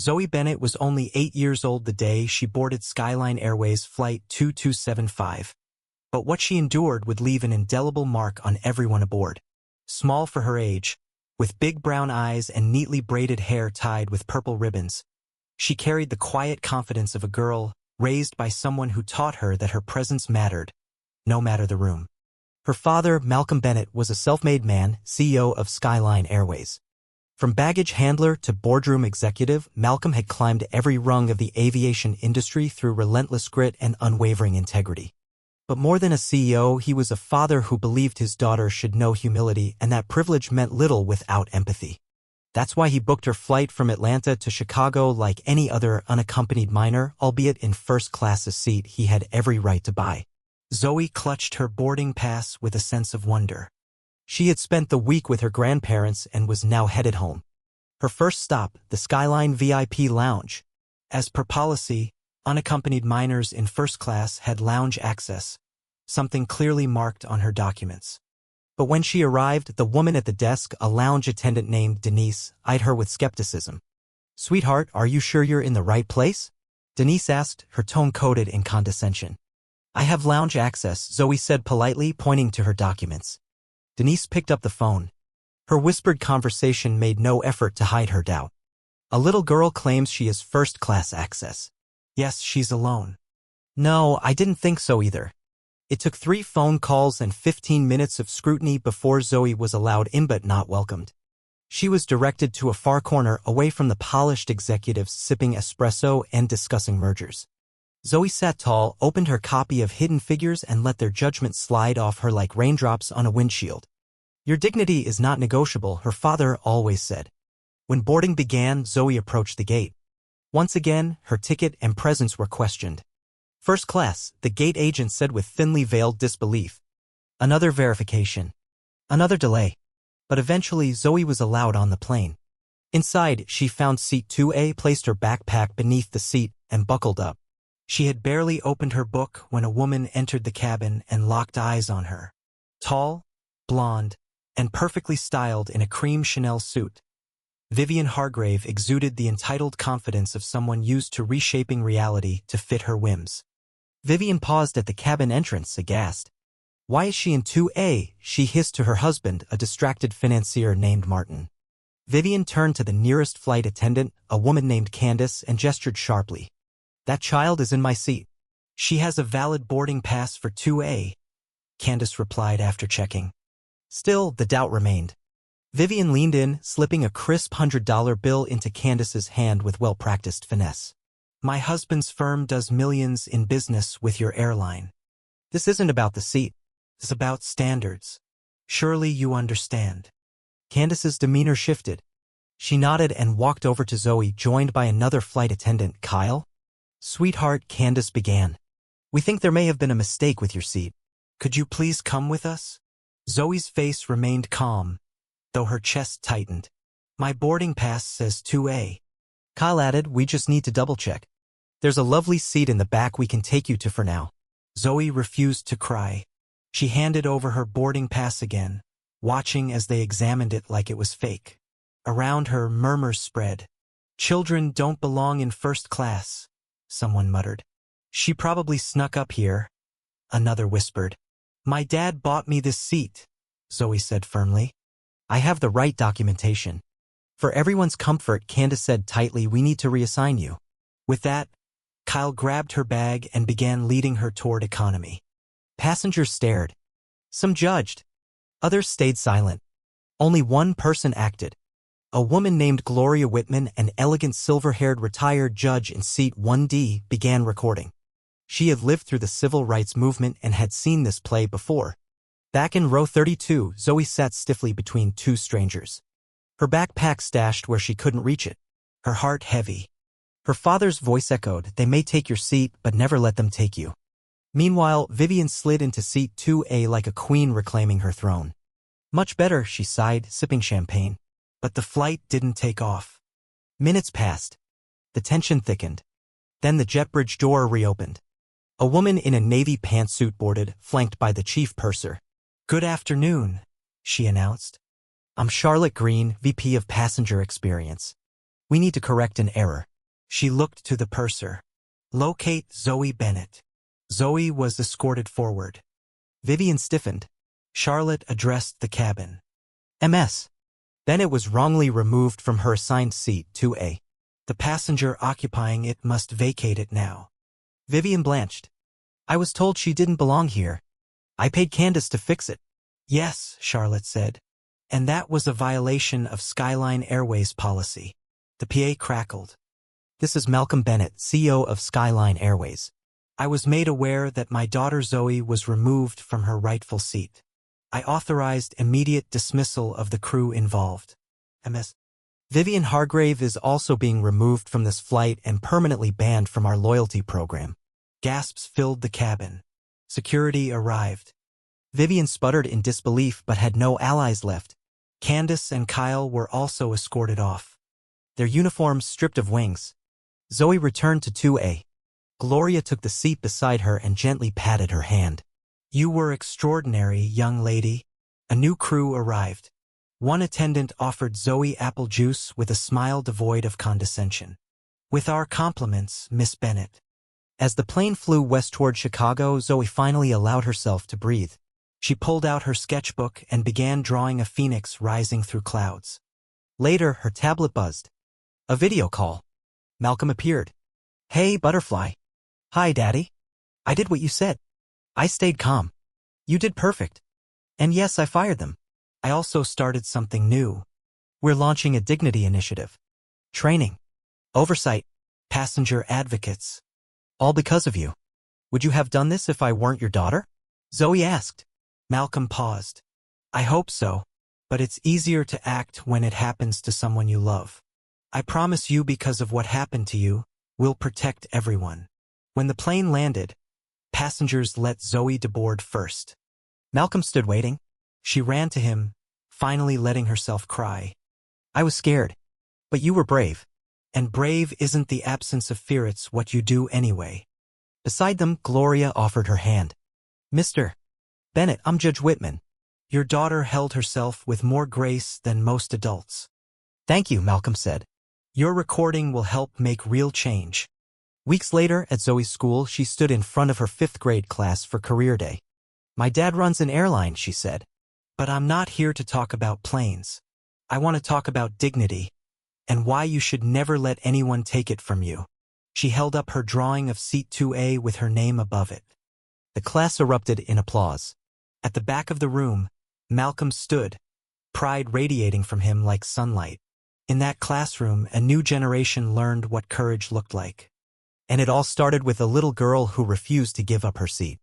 Zoe Bennett was only 8 years old the day she boarded Skyline Airways Flight 2275. But what she endured would leave an indelible mark on everyone aboard. Small for her age, with big brown eyes and neatly braided hair tied with purple ribbons, she carried the quiet confidence of a girl raised by someone who taught her that her presence mattered, no matter the room. Her father, Malcolm Bennett, was a self-made man, CEO of Skyline Airways. From baggage handler to boardroom executive, Malcolm had climbed every rung of the aviation industry through relentless grit and unwavering integrity. But more than a CEO, he was a father who believed his daughter should know humility, and that privilege meant little without empathy. That's why he booked her flight from Atlanta to Chicago like any other unaccompanied minor, albeit in first-class a seat he had every right to buy. Zoe clutched her boarding pass with a sense of wonder. She had spent the week with her grandparents and was now headed home. Her first stop, the Skyline VIP Lounge. As per policy, unaccompanied minors in first class had lounge access, something clearly marked on her documents. But when she arrived, the woman at the desk, a lounge attendant named Denise, eyed her with skepticism. "Sweetheart, are you sure you're in the right place?" Denise asked, her tone coated in condescension. "I have lounge access," Zoe said politely, pointing to her documents. Denise picked up the phone. Her whispered conversation made no effort to hide her doubt. "A little girl claims she has first-class access." "Yes, she's alone." "No, I didn't think so either." It took 3 phone calls and 15 minutes of scrutiny before Zoe was allowed in but not welcomed. She was directed to a far corner away from the polished executives sipping espresso and discussing mergers. Zoe sat tall, opened her copy of Hidden Figures and let their judgment slide off her like raindrops on a windshield. "Your dignity is not negotiable," her father always said. When boarding began, Zoe approached the gate. Once again, her ticket and presence were questioned. "First class," the gate agent said with thinly veiled disbelief. Another verification. Another delay. But eventually Zoe was allowed on the plane. Inside, she found seat 2A, placed her backpack beneath the seat, and buckled up. She had barely opened her book when a woman entered the cabin and locked eyes on her. Tall, blonde, and perfectly styled in a cream Chanel suit, Vivian Hargrave exuded the entitled confidence of someone used to reshaping reality to fit her whims. Vivian paused at the cabin entrance, aghast. "Why is she in 2A?" she hissed to her husband, a distracted financier named Martin. Vivian turned to the nearest flight attendant, a woman named Candace, and gestured sharply. "That child is in my seat." "She has a valid boarding pass for 2A, Candace replied after checking. Still, the doubt remained. Vivian leaned in, slipping a crisp $100 bill into Candace's hand with well-practiced finesse. "My husband's firm does millions in business with your airline. This isn't about the seat. It's about standards. Surely you understand." Candace's demeanor shifted. She nodded and walked over to Zoe, joined by another flight attendant, Kyle. "Sweetheart," Candace began. "We think there may have been a mistake with your seat. Could you please come with us?" Zoe's face remained calm, though her chest tightened. "My boarding pass says 2A. Kyle added, "We just need to double-check. There's a lovely seat in the back we can take you to for now." Zoe refused to cry. She handed over her boarding pass again, watching as they examined it like it was fake. Around her, murmurs spread. "Children don't belong in first class," someone muttered. "She probably snuck up here," another whispered. "My dad bought me this seat," Zoe said firmly. "I have the right documentation." For everyone's comfort, Candace said tightly, "We need to reassign you." With that, Kyle grabbed her bag and began leading her toward economy. Passengers stared. Some judged. Others stayed silent. Only one person acted. A woman named Gloria Whitman, an elegant silver-haired retired judge in seat 1D, began recording. She had lived through the civil rights movement and had seen this play before. Back in row 32, Zoe sat stiffly between 2 strangers. Her backpack stashed where she couldn't reach it, her heart heavy. Her father's voice echoed, "They may take your seat, but never let them take you." Meanwhile, Vivian slid into seat 2A like a queen reclaiming her throne. "Much better," she sighed, sipping champagne. But the flight didn't take off. Minutes passed. The tension thickened. Then the jet bridge door reopened. A woman in a navy pantsuit boarded, flanked by the chief purser. "Good afternoon," she announced. "I'm Charlotte Green, VP of Passenger Experience. We need to correct an error." She looked to the purser. Locate Zoe Bennett. Zoe was escorted forward. Vivian stiffened. Charlotte addressed the cabin. MS. Bennett was wrongly removed from her assigned seat 2A. The passenger occupying it must vacate it now. Vivian blanched. I was told she didn't belong here. I paid Candace to fix it. Yes, Charlotte said. And that was a violation of Skyline Airways policy. The PA crackled. This is Malcolm Bennett, CEO of Skyline Airways. I was made aware that my daughter Zoe was removed from her rightful seat. I authorized immediate dismissal of the crew involved. MS. Vivian Hargrave is also being removed from this flight and permanently banned from our loyalty program. Gasps filled the cabin. Security arrived. Vivian sputtered in disbelief but had no allies left. Candace and Kyle were also escorted off. Their uniforms stripped of wings. Zoe returned to 2A. Gloria took the seat beside her and gently patted her hand. You were extraordinary, young lady. A new crew arrived. One attendant offered Zoe apple juice with a smile devoid of condescension. With our compliments, Miss Bennett. As the plane flew west toward Chicago, Zoe finally allowed herself to breathe. She pulled out her sketchbook and began drawing a phoenix rising through clouds. Later, her tablet buzzed. A video call. Malcolm appeared. Hey, Butterfly. Hi, Daddy. I did what you said. I stayed calm. You did perfect. And yes, I fired them. I also started something new. We're launching a dignity initiative. Training. Oversight. Passenger advocates. All because of you. Would you have done this if I weren't your daughter? Zoe asked. Malcolm paused. I hope so, but it's easier to act when it happens to someone you love. I promise you, because of what happened to you, we'll protect everyone. When the plane landed, passengers let Zoe deboard first. Malcolm stood waiting. She ran to him, finally letting herself cry. I was scared, but you were brave. And brave isn't the absence of fear, it's what you do anyway. Beside them, Gloria offered her hand. Mr. Bennett, I'm Judge Whitman. Your daughter held herself with more grace than most adults. Thank you, Malcolm said. Your recording will help make real change. Weeks later, at Zoe's school, she stood in front of her 5th grade class for career day. My dad runs an airline, she said. But I'm not here to talk about planes. I want to talk about dignity. And why you should never let anyone take it from you. She held up her drawing of seat 2A with her name above it. The class erupted in applause. At the back of the room, Malcolm stood, pride radiating from him like sunlight. In that classroom, a new generation learned what courage looked like. And it all started with a little girl who refused to give up her seat.